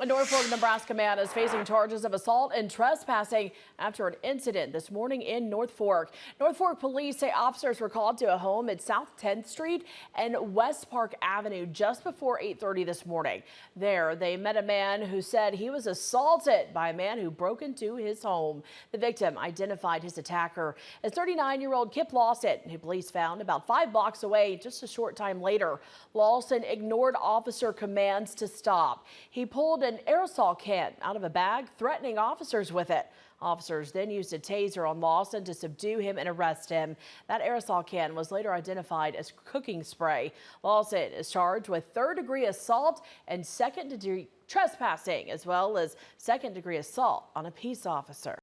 A Norfolk, Nebraska man is facing charges of assault and trespassing after an incident this morning in Norfolk. Norfolk police say officers were called to a home at South 10th Street and West Park Avenue just before 8:30 this morning. There, they met a man who said he was assaulted by a man who broke into his home. The victim identified his attacker as 39-year-old Kip Lawson, who police found about 5 blocks away just a short time later. Lawson ignored officer commands to stop. He pulled an aerosol can out of a bag, threatening officers with it. Officers then used a taser on Lawson to subdue him and arrest him. That aerosol can was later identified as cooking spray. Lawson is charged with third-degree assault and second-degree trespassing, as well as second-degree assault on a peace officer.